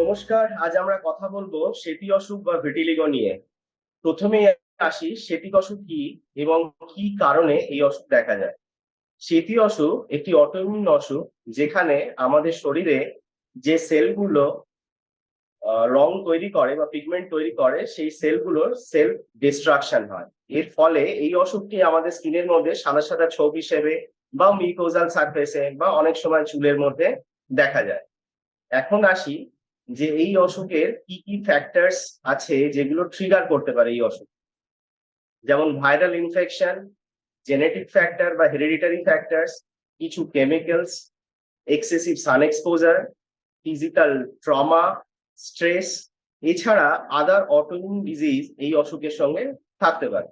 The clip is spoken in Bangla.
নমস্কার। আজ আমরা কথা বলবো সেতি অসুখ বা ভিটিলিগো নিয়ে। প্রথমেই আসি, সেতি অসুখ কি এবং কি কারণে এই অসুখ দেখা যায়। সেতি অসুখ একটি অটোইমিউন অসুখ, যেখানে আমাদের শরীরে যে সেলগুলো রং তৈরি করে বা পিগমেন্ট তৈরি করে, সেই সেলগুলোর সেলফ ডিস্ট্রাকশন হয়। এর ফলে এই অসুখটি আমাদের স্কিনের মধ্যে সাদা সাদা ছোপ হিসেবে বা মিউকোজাল সারফেসে বা অনেক সময় চুলের মধ্যে দেখা যায়। এখন আসি যে এই অসুখের কি কি ফ্যাক্টরস আছে যেগুলো ট্রিগার করতে পারে এই অসুখ। যেমন ভাইরাল ইনফেকশন, জেনেটিক ফ্যাক্টর বা হেরিডিটারি ফ্যাক্টরস, কিছু কেমিক্যালস, এক্সেসিভ সান এক্সপোজার, ফিজিক্যাল ট্রমা, স্ট্রেস, এছাড়া আদার অটোইমিউন ডিজিজ এই অসুখের সঙ্গে থাকতে পারে।